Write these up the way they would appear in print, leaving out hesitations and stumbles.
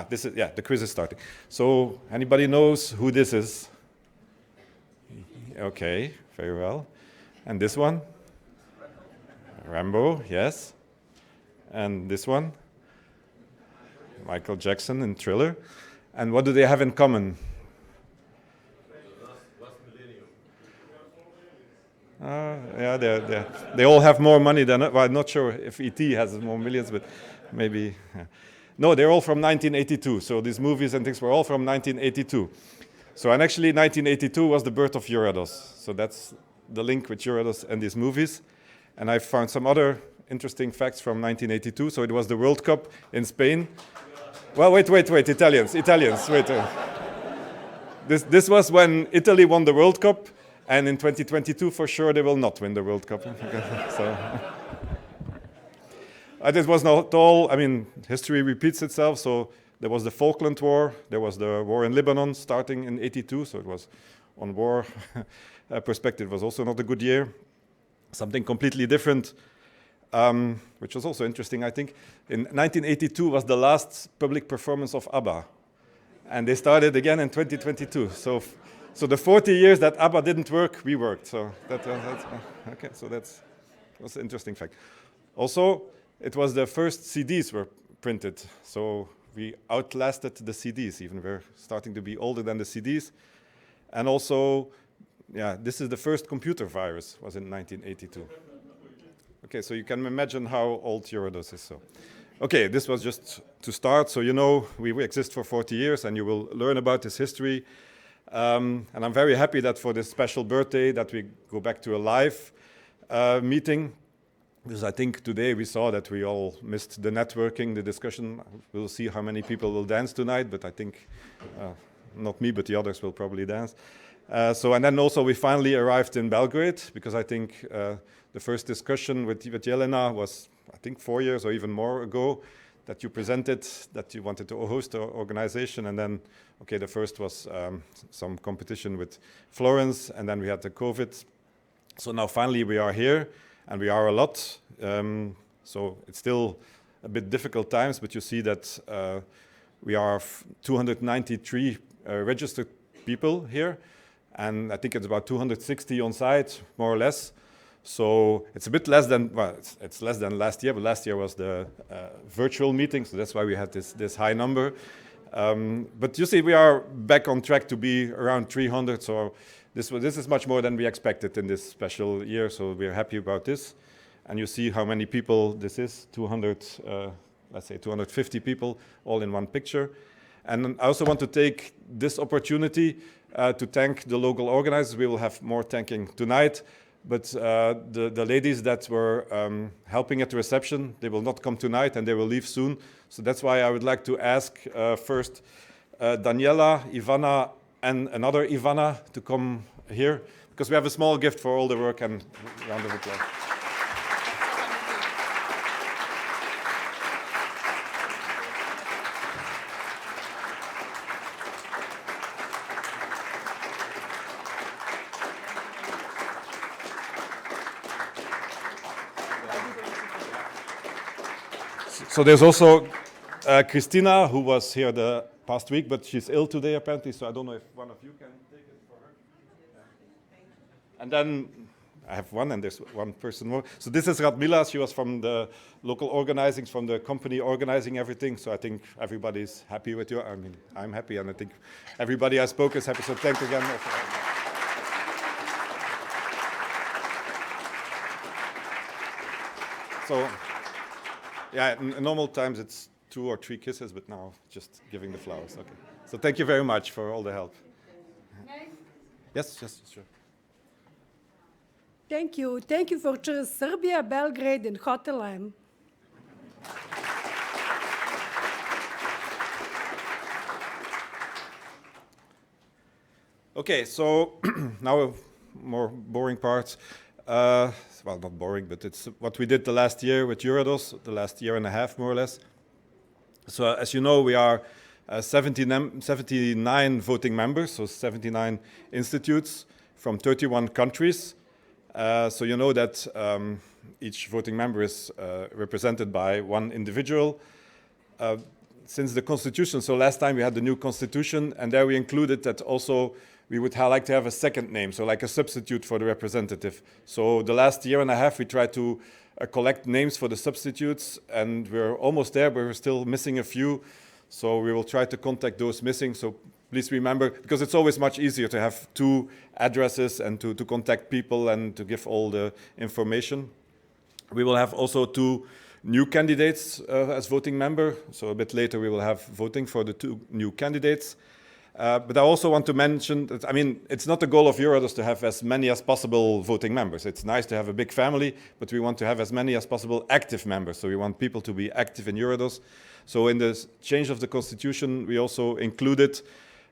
This is, the quiz is starting. So, anybody knows who this is? Okay, very well. And this one? Rambo, yes. And this one? Michael Jackson in Thriller. And what do they have in common? They all have more money than, well, I'm not sure if E.T. has more millions, but maybe. No, they're all from 1982. So these movies and things were all from 1982. So, and actually 1982 was the birth of EURADOS. So that's the link with EURADOS and these movies. And I found some other interesting facts from 1982. So it was the World Cup in Spain. Well, wait, Italians, wait. This was when Italy won the World Cup. And in 2022, for sure, they will not win the World Cup. So, this was not all, I mean, history repeats itself. So there was the Falkland War. There was the war in Lebanon starting in 82. So it was, on war perspective, was also not a good year. Something completely different, which was also interesting, I think. In 1982 was the last public performance of ABBA. And they started again in 2022. So the 40 years that ABBA didn't work, we worked. So that's okay. So that was an interesting fact. Also, it was the first CDs were printed. So we outlasted the CDs. Even we're starting to be older than the CDs. And also, this is the first computer virus. Was in 1982. Okay, so you can imagine how old EURADOS is. So, okay, this was just to start. So you know we exist for 40 years, and you will learn about this history. And I'm very happy that for this special birthday that we go back to a live meeting, because I think today we saw that we all missed the networking, the discussion. We'll see how many people will dance tonight, but I think not me, but the others will probably dance. And then also we finally arrived in Belgrade, because I think the first discussion with Jelena was, I think, 4 years or even more ago, that you presented that you wanted to host an organization. And then, okay, the first was some competition with Florence, and then we had the COVID. So now finally we are here, and we are a lot. So it's still a bit difficult times, but you see that we are 293 registered people here. And I think it's about 260 on site, more or less. So it's a bit less than, well, it's less than last year, but last year was the virtual meeting, so that's why we had this high number. But you see, we are back on track to be around 300, so this is much more than we expected in this special year, so we're happy about this. And you see how many people this is, 200, let's say 250 people, all in one picture. And I also want to take this opportunity to thank the local organizers. We will have more thanking tonight. But the ladies that were helping at the reception, they will not come tonight and they will leave soon. So that's why I would like to ask first Daniela, Ivana, and another Ivana to come here, because we have a small gift for all the work, and round of applause. So there's also Christina, who was here the past week, but she's ill today apparently, so I don't know if one of you can take it for her. Yeah. And then I have one, and there's one person more. So this is Radmila. She was from the local organizing, from the company organizing everything. So I think everybody's happy with you. I mean, I'm happy, and I think everybody I spoke is happy. So thanks again. So, yeah, in normal times it's 2 or 3 kisses, but now just giving the flowers. Okay. So thank you very much for all the help. Yes, sure. Thank you. Thank you for Serbia, Belgrade, and Hotel M. Okay, so now a more boring part. Well, not boring, but it's what we did the last year with EURADOS, the last year and a half, more or less. So as you know, we are 79 voting members, so 79 institutes from 31 countries. So you know that each voting member is represented by one individual. since the constitution, so last time we had the new constitution, and there we included that also we would like to have a second name, so like a substitute for the representative. So the last year and a half we tried to collect names for the substitutes, and we're almost there, but we're still missing a few. So we will try to contact those missing. So please remember, because it's always much easier to have two addresses and to contact people and to give all the information. We will have also two new candidates as voting member. So a bit later we will have voting for the two new candidates. But I also want to mention that, I mean, it's not the goal of EURADOS to have as many as possible voting members. It's nice to have a big family, but we want to have as many as possible active members. So we want people to be active in EURADOS. So in the change of the constitution, we also included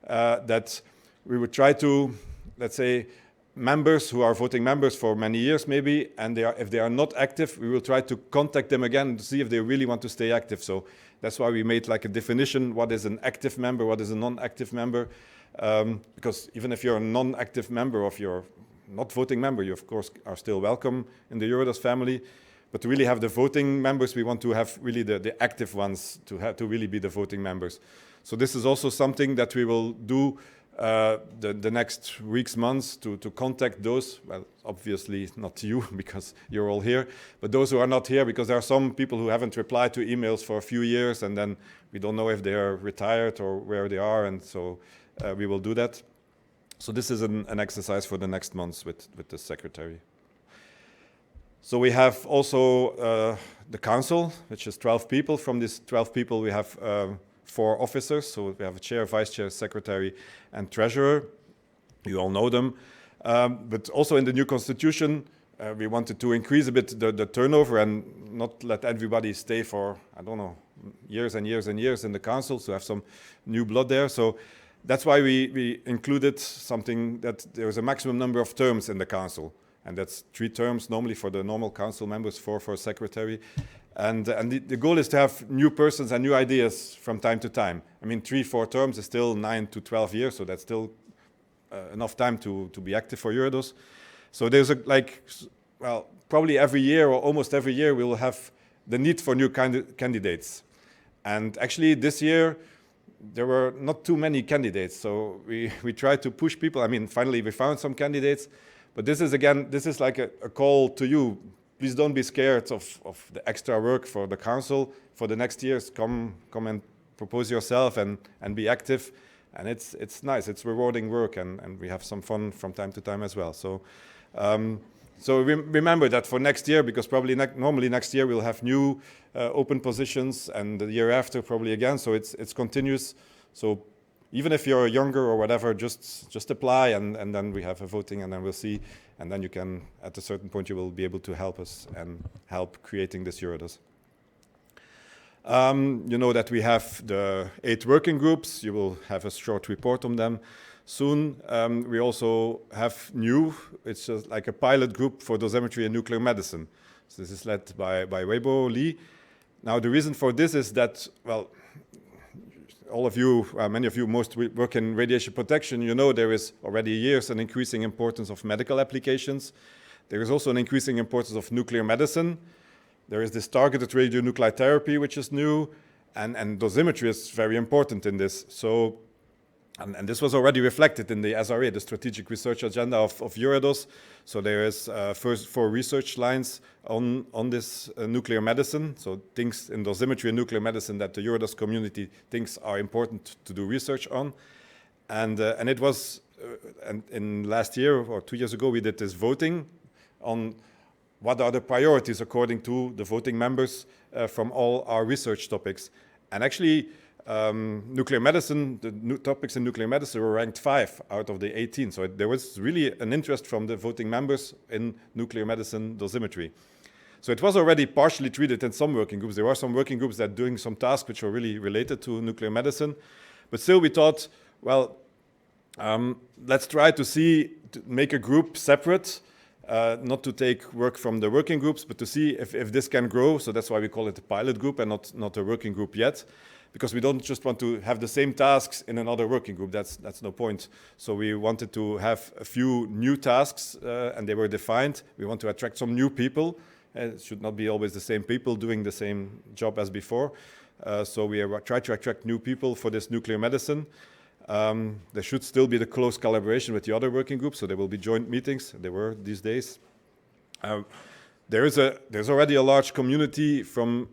that we would try to, let's say, members who are voting members for many years maybe, and if they are not active, we will try to contact them again to see if they really want to stay active. So that's why we made like a definition, what is an active member, what is a non-active member, because even if you're a non-active member, or if you're not voting member, you of course are still welcome in the EURADOS family. But to really have the voting members, we want to have really the active ones to really be the voting members. So this is also something that we will do the next weeks, months to contact those, well, obviously not you because you're all here, but those who are not here, because there are some people who haven't replied to emails for a few years, and then we don't know if they are retired or where they are, and so we will do that. So this is an exercise for the next months with the secretary. So we have also the council, which is 12 people. From these 12 people, we have 4 officers. So we have a chair, vice chair, secretary, and treasurer. You all know them. But also in the new constitution, we wanted to increase a bit the turnover and not let everybody stay for, I don't know, years and years and years in the council, so have some new blood there. So that's why we included something that there's a maximum number of terms in the council. And that's 3 terms normally for the normal council members, 4 for a secretary. And the goal is to have new persons and new ideas from time to time. I mean, 3-4 terms is still 9 to 12 years, so that's still enough time to be active for EURADOS. So there's well, probably every year or almost every year we will have the need for new candidates. And actually this year there were not too many candidates, so we tried to push people. I mean, finally we found some candidates. But this is like a call to you. Please don't be scared of the extra work for the council. For the next years, come and propose yourself and be active. And it's nice, it's rewarding work, and we have some fun from time to time as well. So remember that for next year, because probably normally next year we'll have new open positions, and the year after probably again. So it's continuous. So even if you're younger or whatever, just apply, and then we have a voting, and then we'll see. And then you can, at a certain point, you will be able to help us and help creating this EURADOS. You know that we have the 8 working groups. You will have a short report on them soon. We also have it's just like a pilot group for dosimetry and nuclear medicine. So this is led by Weibo Lee. Now the reason for this is that, well, all of you, many of you most work in radiation protection, you know there is already years an increasing importance of medical applications. There is also an increasing importance of nuclear medicine. There is this targeted radionuclide therapy, which is new, and dosimetry is very important in this. So, and this was already reflected in the SRA, the Strategic Research Agenda of EURADOS. So there is first 4 research lines on this nuclear medicine. So things in dosimetry and nuclear medicine that the EURADOS community thinks are important to do research on. And it was, in last year or 2 years ago, we did this voting on what are the priorities according to the voting members from all our research topics. And actually, nuclear medicine, the topics in nuclear medicine were ranked 5 out of the 18. So there was really an interest from the voting members in nuclear medicine dosimetry. So it was already partially treated in some working groups. There were some working groups that doing some tasks which were really related to nuclear medicine. But still we thought, well, let's try to make a group separate, not to take work from the working groups, but to see if this can grow. So that's why we call it a pilot group and not a working group yet. Because we don't just want to have the same tasks in another working group. That's no point. So we wanted to have a few new tasks, and they were defined. We want to attract some new people. It should not be always the same people doing the same job as before. So we try to attract new people for this nuclear medicine. There should still be the close collaboration with the other working groups, so there will be joint meetings. There were these days. There's already a large community from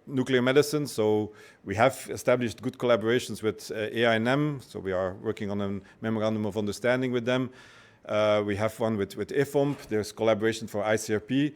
nuclear medicine, so we have established good collaborations with EINM, so we are working on a memorandum of understanding with them. We have one with IFOMP, there's collaboration for ICRP.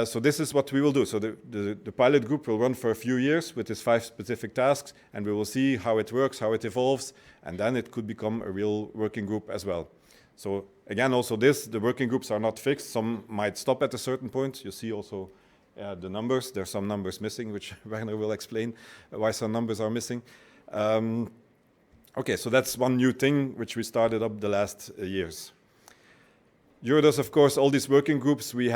So this is what we will do. So the pilot group will run for a few years with these 5 specific tasks, and we will see how it works, how it evolves, and then it could become a real working group as well. So again, also the working groups are not fixed. Some might stop at a certain point. You see also the numbers. There are some numbers missing, which Werner will explain why some numbers are missing. Okay, so that's one new thing which we started up the last years. EURADOS, of course, all these working groups, we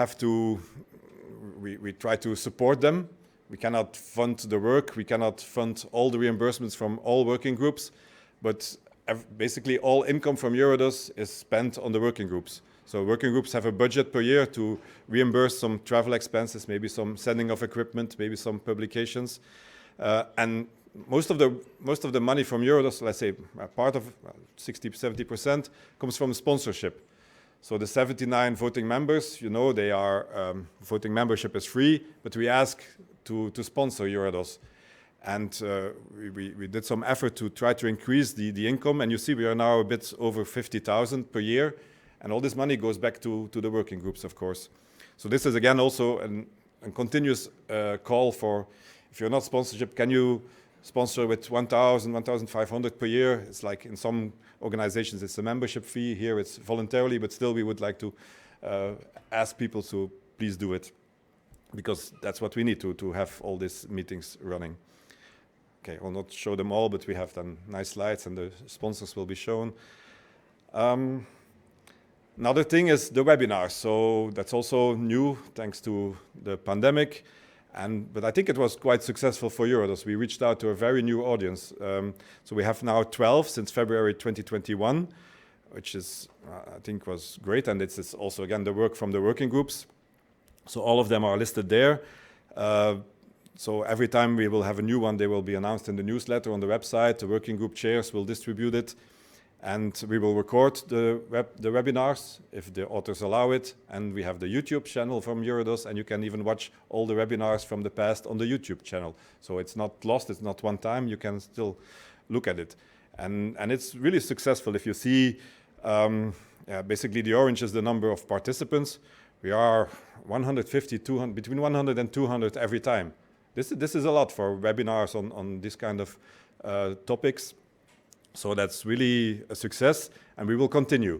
try to support them. We cannot fund the work. We cannot fund all the reimbursements from all working groups, but basically all income from EURADOS is spent on the working groups. So working groups have a budget per year to reimburse some travel expenses, maybe some sending of equipment, maybe some publications. And most of the money from EURADOS, let's say a part of 60-70%, comes from sponsorship. So the 79 voting members, you know, they are voting membership is free, but we ask to sponsor EURADOS. And we did some effort to try to increase the income, and you see we are now a bit over 50,000 per year, and all this money goes back to the working groups, of course. So this is again also a continuous call for, if you're not sponsorship, can you sponsor with 1,000, 1,500 per year? It's like in some organizations it's a membership fee, here it's voluntarily, but still we would like to ask people to please do it, because that's what we need to have all these meetings running. Okay, I'll not show them all, but we have done nice slides and the sponsors will be shown. Another thing is the webinars. So that's also new thanks to the pandemic. But I think it was quite successful for EURADOS. We reached out to a very new audience. So we have now 12 since February 2021, which is, I think was great. And it's also, again, the work from the working groups. So all of them are listed there. So every time we will have a new one, they will be announced in the newsletter on the website. The working group chairs will distribute it. And we will record the webinars if the authors allow it. And we have the YouTube channel from EURADOS, and you can even watch all the webinars from the past on the YouTube channel. So it's not lost, it's not one time, you can still look at it. And it's really successful. If you see, basically the orange is the number of participants. We are 150, 200, between 100 and 200 every time. This is a lot for webinars on this kind of topics. So that's really a success, and we will continue.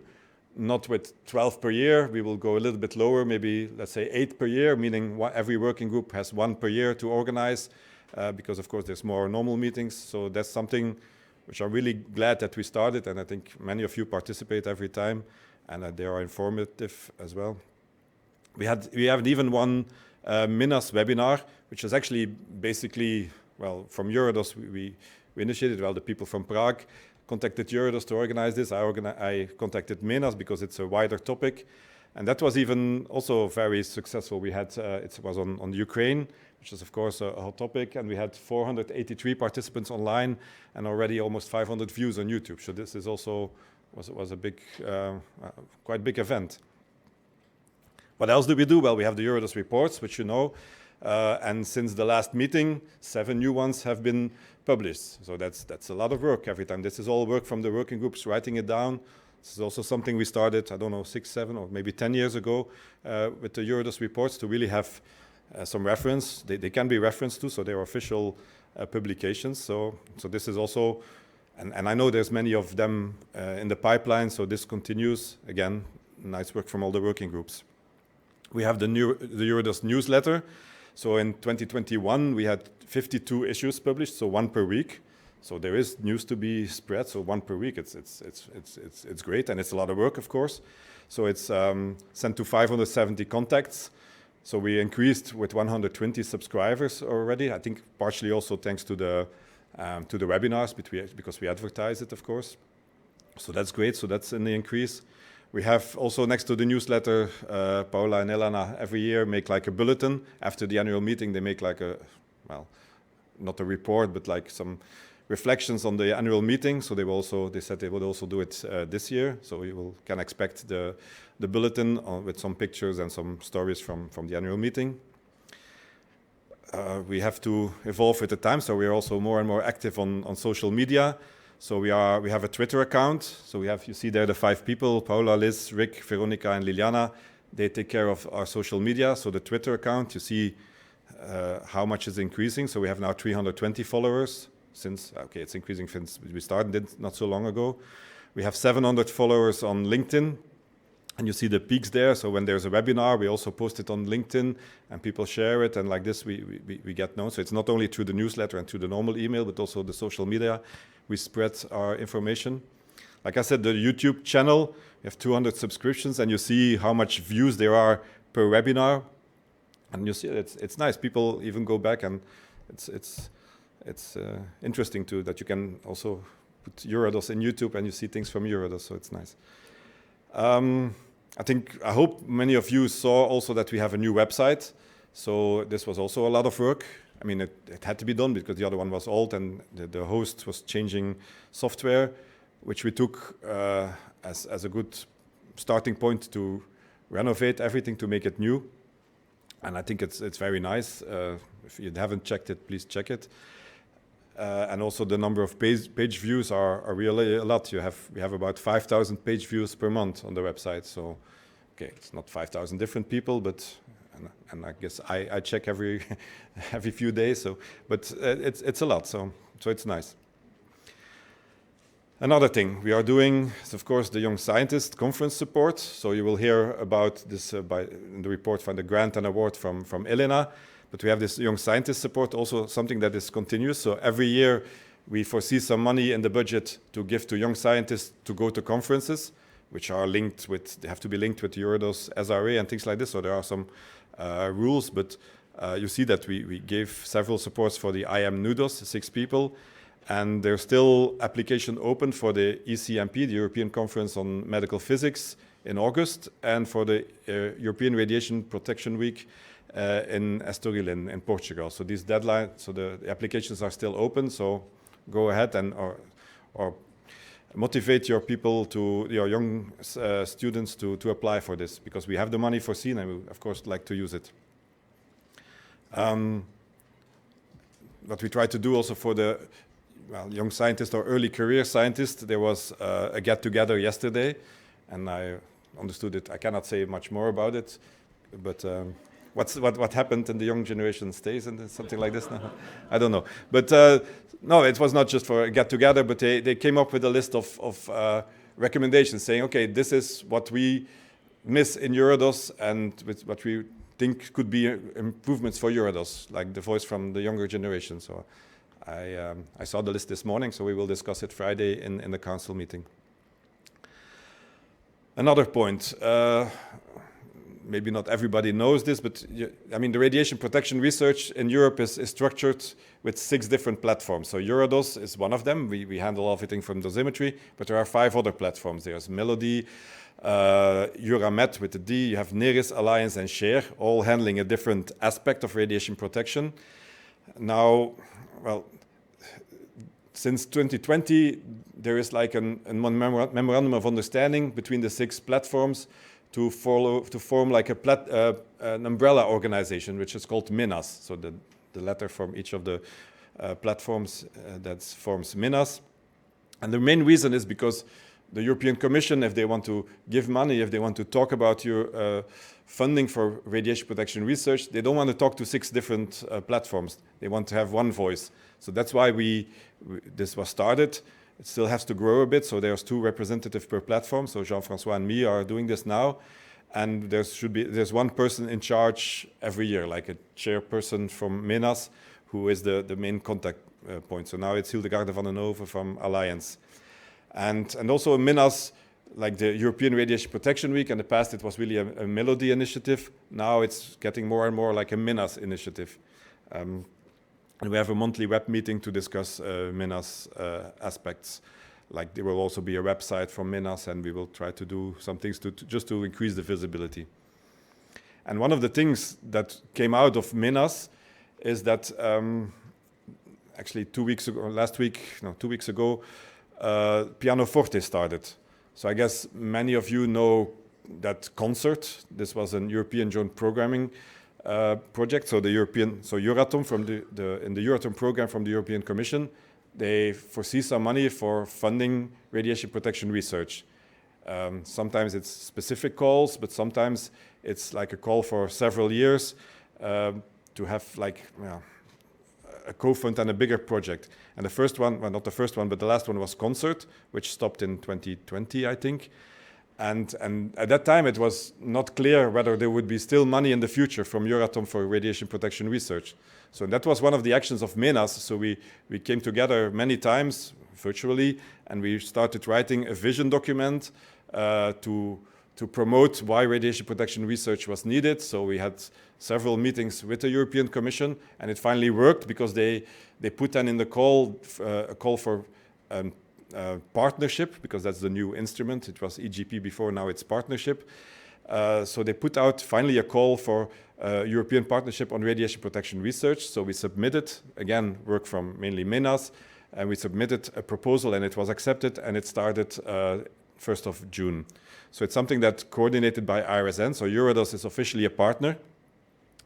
Not with 12 per year, we will go a little bit lower, maybe let's say 8 per year, meaning every working group has 1 per year to organize, because of course there's more normal meetings. So that's something which I'm really glad that we started, and I think many of you participate every time, and they are informative as well. We have even one Minas webinar, which is actually basically, well, from EURADOS we initiated, well, the people from Prague contacted EURADOS to organize this. I contacted Minas because it's a wider topic. And that was even also very successful. We had, it was on Ukraine, which is of course a hot topic. And we had 483 participants online and already almost 500 views on YouTube. So this is also, was a big, quite big event. What else do we do? Well, we have the EURADOS reports, which you know. And since the last meeting, 7 new ones have been published. So that's a lot of work every time. This is all work from the working groups, writing it down. This is also something we started, I don't know, 6, 7, or maybe 10 years ago with the EURADOS reports to really have some reference. They can be referenced to, so they are official publications. So this is also, and I know there's many of them in the pipeline, so this continues. Again, nice work from all the working groups. We have the EURADOS Newsletter. So in 2021, we had 52 issues published, so 1 per week. So there is news to be spread, so 1 per week. It's great, and it's a lot of work, of course. So it's sent to 570 contacts. So we increased with 120 subscribers already. I think partially also thanks to the webinars, because we advertise it, of course. So that's great. So that's in the increase. We have also next to the newsletter, Paula and Elena every year make like a bulletin. After the annual meeting, they make like a, well, not a report, but like some reflections on the annual meeting. So they said they would also do it this year. So you can expect the bulletin with some pictures and some stories from the annual meeting. We have to evolve with the time, so we are also more and more active on social media. So we have a Twitter account. So you see there the 5 people, Paula, Liz, Rick, Veronica, and Liliana. They take care of our social media. So the Twitter account, you see how much is increasing. So we have now 320 followers it's increasing since we started it not so long ago. We have 700 followers on LinkedIn. And you see the peaks there. So when there's a webinar, we also post it on LinkedIn and people share it. And like this, we get known. So it's not only through the newsletter and through the normal email, but also the social media. We spread our information. Like I said, the YouTube channel, we have 200 subscriptions, and you see how much views there are per webinar. And you see it's nice. People even go back, and it's interesting too that you can also put EURADOS in YouTube and you see things from EURADOS. So it's nice. I hope many of you saw also that we have a new website. So this was also a lot of work. I mean, it had to be done because the other one was old and the host was changing software, which we took as a good starting point to renovate everything to make it new. And I think it's very nice. If you haven't checked it, please check it. And also the number of page views are really a lot. We have about 5,000 page views per month on the website. So, okay, it's not 5,000 different people, but and I guess I check every few days. So, but it's a lot. So it's nice. Another thing we are doing is, of course, the Young Scientist Conference support. So you will hear about this in the report from the grant and award from Elena. But we have this Young Scientist support, also something that is continuous. So every year we foresee some money in the budget to give to young scientists to go to conferences, which are they have to be linked with EURADOS, SRA, and things like this. So there are some rules, but you see that we gave several supports for the IM NUDOS, 6 people. And there's still application open for the ECMP, the European Conference on Medical Physics, in August, and for the European Radiation Protection Week in Estoril in Portugal. So these deadlines, so the applications are still open. So go ahead and or motivate your people your young students to apply for this, because we have the money foreseen and we of course like to use it. What we try to do also for the young scientist or early career scientist, there was a get-together yesterday, and I understood it. I cannot say much more about it, but what happened in the young generation stays, and something like this now? I don't know. But no, it was not just for a get-together, but they came up with a list of recommendations saying, okay, this is what we miss in EURADOS and with what we think could be improvements for EURADOS, like the voice from the younger generation. So I saw the list this morning, so we will discuss it Friday in the council meeting. Another point, maybe not everybody knows this, but I mean the radiation protection research in Europe is structured with 6 different platforms. So EURADOS is one of them. We handle everything from dosimetry, but there are 5 other platforms. There's Melody, EURAMED with the D, you have NERIS, Alliance, and SHARE, all handling a different aspect of radiation protection. Now, well, since 2020, there is like a memorandum of understanding between the 6 platforms to form like an umbrella organization, which is called MINAS. So the letter from each of the platforms that forms MINAS. And the main reason is because the European Commission, if they want to give money, if they want to talk about your funding for radiation protection research, they don't want to talk to 6 different platforms. They want to have one voice. So that's why this was started. It still has to grow a bit, so there's 2 representatives per platform. So Jean-François and me are doing this now. And there's one person in charge every year, like a chairperson from MENAS, who is the main contact point. So now it's Hildegarde van den Hove from Alliance. And also in MENAS, like the European Radiation Protection Week, in the past it was really a Melody initiative. Now it's getting more and more like a MENAS initiative. And we have a monthly web meeting to discuss MENAS aspects. Like there will also be a website from MENAS, and we will try to do some things just to increase the visibility. And one of the things that came out of MENAS is that actually 2 weeks ago, or last week, no, 2 weeks ago, PIANOFORTE started. So I guess many of you know that CONCERT. This was an European joint programming project. So the European, so Euratom from in the Euratom program from the European Commission, they foresee some money for funding radiation protection research. Sometimes it's specific calls, but sometimes it's like a call for several years to have like a co-fund and a bigger project. And the first one, well, not the first one, but the last one was CONCERT, which stopped in 2020, I think. And at that time, it was not clear whether there would be still money in the future from Euratom for radiation protection research. So that was one of the actions of MENAS. So we came together many times virtually, and we started writing a vision document to promote why radiation protection research was needed. So we had several meetings with the European Commission, and it finally worked because they put in the call a call for partnership, because that's the new instrument. It was EGP before, now it's partnership. So they put out finally a call for European partnership on radiation protection research. So we submitted, again, work from mainly MENAS, and we submitted a proposal and it was accepted, and it started 1st of June. So it's something that's coordinated by IRSN. So EURADOS is officially a partner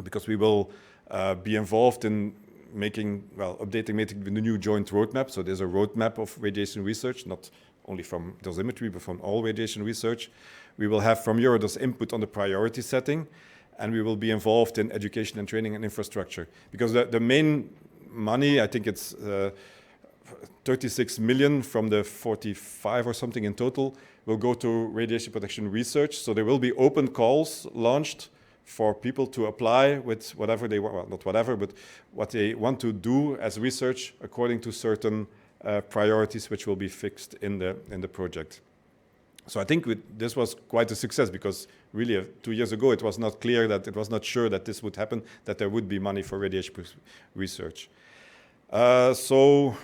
because we will be involved in updating the new joint roadmap. So there's a roadmap of radiation research, not only from dosimetry, but from all radiation research. We will have from EURADOS input on the priority setting, and we will be involved in education and training and infrastructure. Because the main money, I think it's 36 million from the 45 or something in total, will go to radiation protection research. So there will be open calls launched for people to apply with whatever they want, well, not whatever, but what they want to do as research according to certain priorities which will be fixed in the project. So I think this was quite a success, because really 2 years ago it was not clear, that it was not sure that this would happen, that there would be money for radiation research. So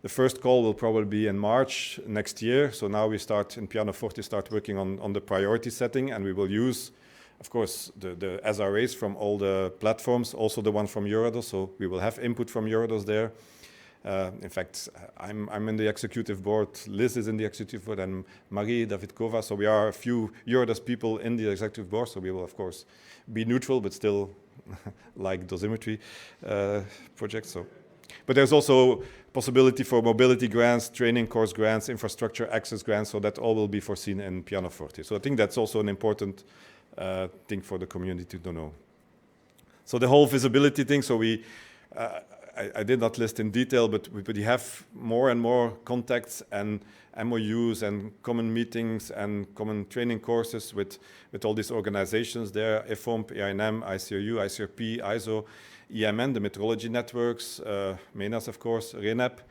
the first call will probably be in March next year. So now we start in PIANOFORTE start working on the priority setting, and we will use, of course, the SRAs from all the platforms, also the one from EURADOS. So we will have input from EURADOS there. In fact, I'm in the executive board, Liz is in the executive board, and Marie Davidkova. So we are a few EURADOS people in the executive board. So we will, of course, be neutral, but still like dosimetry projects. So, but there's also possibility for mobility grants, training course grants, infrastructure access grants. So that all will be foreseen in PIANOFORTE. So I think that's also an important thing for the community to know. So the whole visibility thing. So I did not list in detail, but we have more and more contacts and MOUs and common meetings and common training courses with all these organizations there, EFOMP, EINM, ICRU, ICRP, ISO, EMN, the metrology networks, MENAS, of course, RENAP.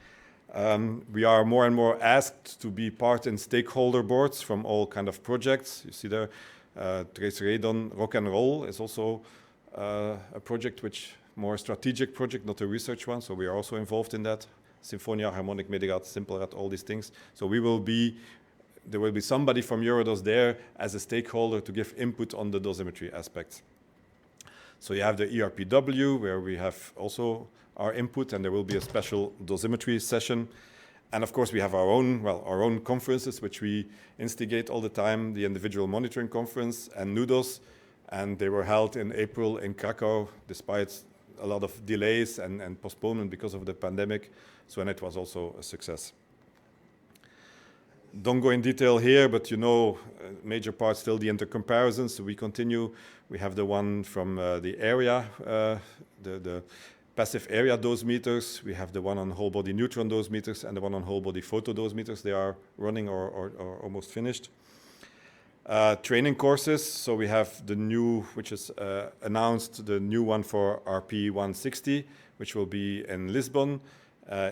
We are more and more asked to be part in stakeholder boards from all kind of projects. You see there, Trace Radon, Rock and Roll is also a project which more strategic project, not a research one. So we are also involved in that. Symphonia, Harmonic Medigat, Simplerad, all these things. So there will be somebody from EURADOS there as a stakeholder to give input on the dosimetry aspects. So you have the ERPW, where we have also our input, and there will be a special dosimetry session. And of course, we have our own conferences, which we instigate all the time, the individual monitoring conference and NUDOS. And they were held in April in Krakow, despite a lot of delays and postponement because of the pandemic. So, and it was also a success. Don't go in detail here, but you know, major part still the intercomparisons. So we continue. We have the one from the area, the passive area dosimeters. We have the one on whole body neutron dosimeters and the one on whole body photo dosimeters. They are running or almost finished. Training courses. So we have the new, which is announced, the new one for RP 160, which will be in Lisbon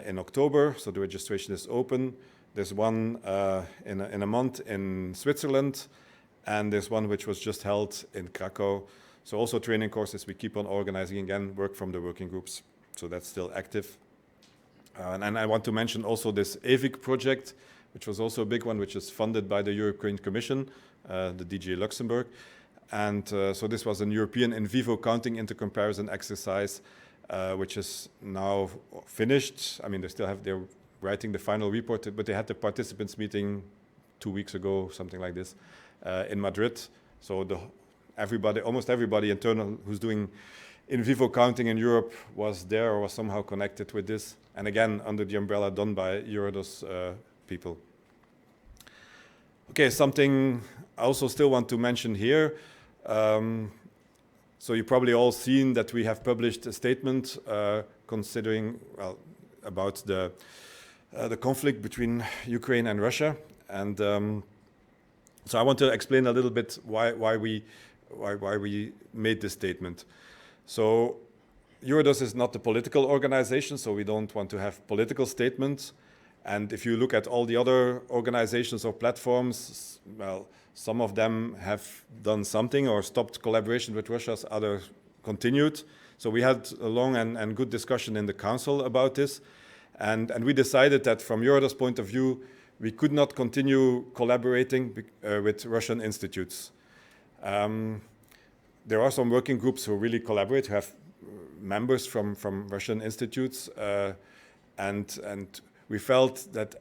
in October. So the registration is open. There's one in a month in Switzerland, and there's one which was just held in Krakow. So also training courses we keep on organizing, again, work from the working groups. So that's still active. And I want to mention also this EVIC project, which was also a big one, which is funded by the European Commission, the DG Luxembourg. And so this was a European in vivo counting intercomparison exercise which is now finished. I mean, they're writing the final report, but they had the participants meeting 2 weeks ago, something like this, in Madrid. So almost everybody internal who's doing in vivo counting in Europe was there or was somehow connected with this. And again, under the umbrella done by EURADOS people. Okay, something I also still want to mention here. So you've probably all seen that we have published a statement considering, well, about the conflict between Ukraine and Russia. And so I want to explain a little bit why we made this statement. So EURADOS is not a political organization, so we don't want to have political statements. And if you look at all the other organizations or platforms, well, some of them have done something or stopped collaboration with Russia, others continued. So we had a long and good discussion in the council about this. And we decided that from EURADOS' point of view, we could not continue collaborating with Russian institutes. There are some working groups who really collaborate, who have members from Russian institutes, and we felt that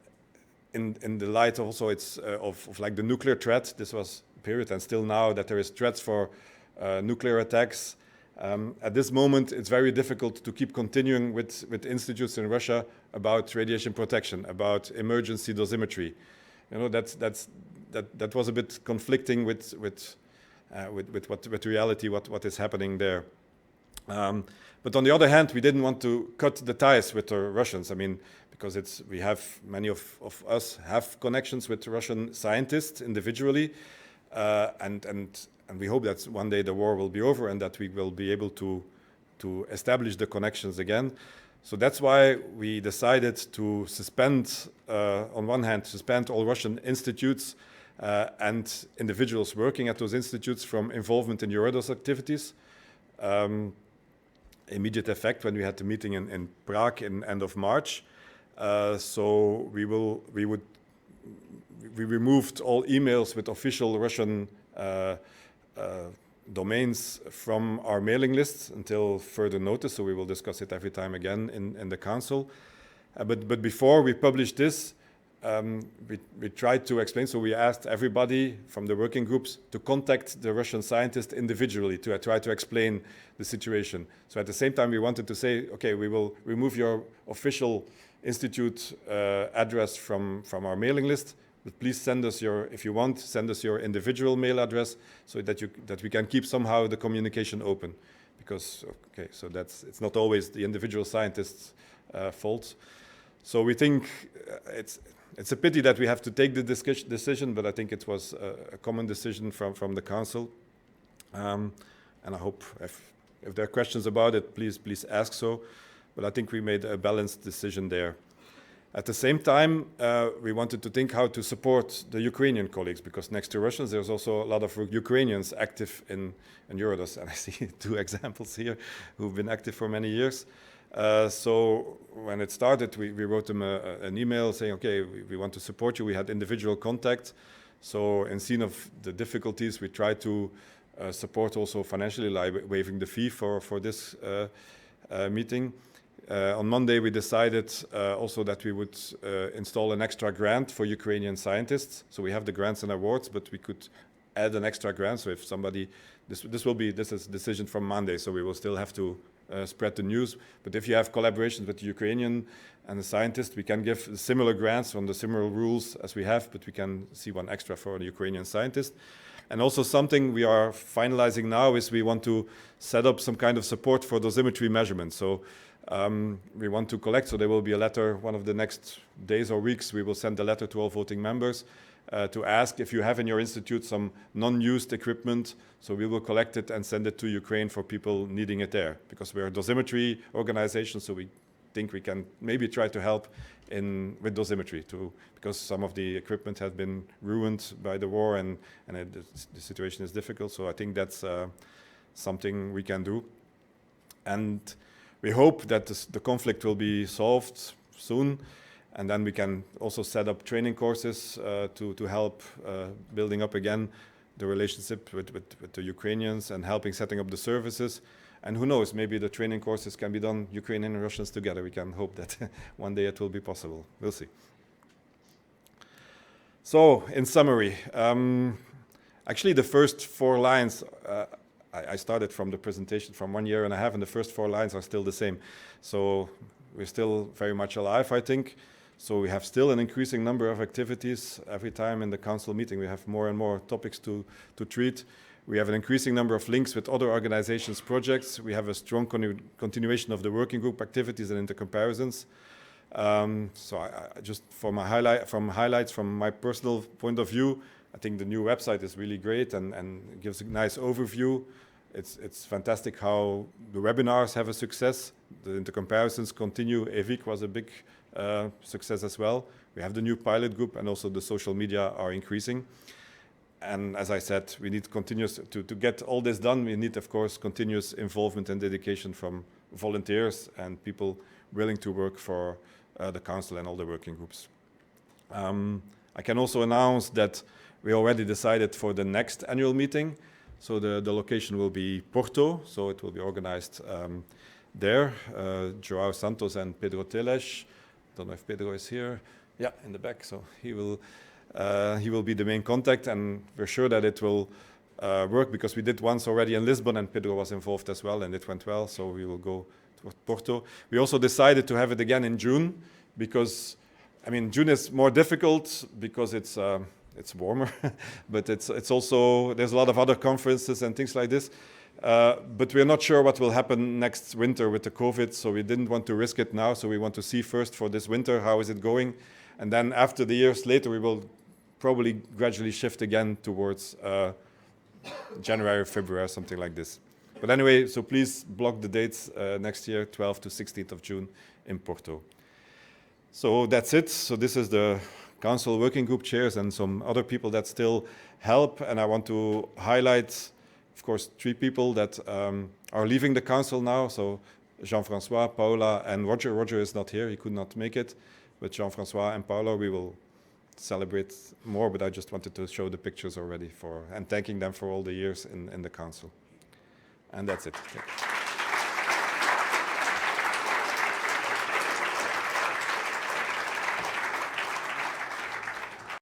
in the light also of like the nuclear threat, this was a period, and still now that there is threats for nuclear attacks. At this moment, it's very difficult to keep continuing with institutes in Russia about radiation protection, about emergency dosimetry. You know, that was a bit conflicting with reality, what is happening there. But on the other hand, we didn't want to cut the ties with the Russians. I mean, because many of us have connections with Russian scientists individually, and we hope that one day the war will be over and that we will be able to establish the connections again. So that's why we decided to suspend, on one hand, all Russian institutes and individuals working at those institutes from involvement in EURADOS activities. Immediate effect when we had the meeting in Prague in end of March. So we removed all emails with official Russian domains from our mailing list until further notice. So we will discuss it every time again in the council. But before we published this, we tried to explain. So we asked everybody from the working groups to contact the Russian scientists individually to try to explain the situation. So at the same time, we wanted to say, okay, we will remove your official institute address from our mailing list, but please send us if you want, send us your individual mail address so that we can keep somehow the communication open. Because, okay, so it's not always the individual scientist's fault. So we think it's a pity that we have to take the decision, but I think it was a common decision from the council. And I hope if there are questions about it, please ask so. But I think we made a balanced decision there. At the same time, we wanted to think how to support the Ukrainian colleagues, because next to Russians, there's also a lot of Ukrainians active in EURADOS. And I see 2 examples here who've been active for many years. So when it started, we wrote them an email saying, okay, we want to support you. We had individual contact. So in scene of the difficulties, we tried to support also financially, like waiving the fee for this meeting. On Monday, we decided also that we would install an extra grant for Ukrainian scientists. So we have the grants and awards, but we could add an extra grant. So if somebody, this is a decision from Monday, so we will still have to spread the news. But if you have collaborations with the Ukrainian and the scientists, we can give similar grants on the similar rules as we have, but we can see one extra for the Ukrainian scientist. And also something we are finalizing now is we want to set up some kind of support for dosimetry measurements. So we want to collect, so there will be a letter, one of the next days or weeks, we will send a letter to all voting members to ask if you have in your institute some non-used equipment. So we will collect it and send it to Ukraine for people needing it there, because we're a dosimetry organization, so we think we can maybe try to help with dosimetry too, because some of the equipment has been ruined by the war and the situation is difficult. So I think that's something we can do. And we hope that the conflict will be solved soon, and then we can also set up training courses to help building up again the relationship with the Ukrainians and helping setting up the services. And who knows, maybe the training courses can be done Ukrainian and Russians together. We can hope that one day it will be possible. We'll see. So, in summary, actually the first 4 lines, I started from the presentation from 1.5 years, and the first 4 lines are still the same. So we're still very much alive, I think. So we have still an increasing number of activities. Every time in the council meeting, we have more and more topics to treat. We have an increasing number of links with other organizations' projects. We have a strong continuation of the working group activities and intercomparisons. So I just from highlights from my personal point of view, I think the new website is really great and gives a nice overview. It's fantastic how the webinars have a success. The intercomparisons continue. EVIC was a big success as well. We have the new pilot group, and also the social media are increasing. And as I said, we need continuous, to get all this done, we need, of course, continuous involvement and dedication from volunteers and people willing to work for the council and all the working groups. I can also announce that we already decided for the next annual meeting. So the location will be Porto, so it will be organized there. Joao Santos and Pedro Teles. Don't know if Pedro is here. Yeah, in the back, so he will be the main contact, and we're sure that it will work, because we did once already in Lisbon and Pedro was involved as well, and it went well, so we will go to Porto. We also decided to have it again in June, because, I mean, June is more difficult because it's warmer, but it's also, there's a lot of other conferences and things like this. But we're not sure what will happen next winter with the COVID, so we didn't want to risk it now, so we want to see first for this winter, how is it going? And then after the years later, we will probably gradually shift again towards January, February, something like this. But anyway, so please block the dates next year, 12th to 16th of June in Porto. So that's it. So this is the council working group chairs and some other people that still help. And I want to highlight, of course, 3 people that are leaving the council now. So Jean-François, Paula, and Roger. Roger is not here. He could not make it. But Jean-François and Paula, we will celebrate more, but I just wanted to show the pictures already and thanking them for all the years in the council. And that's it.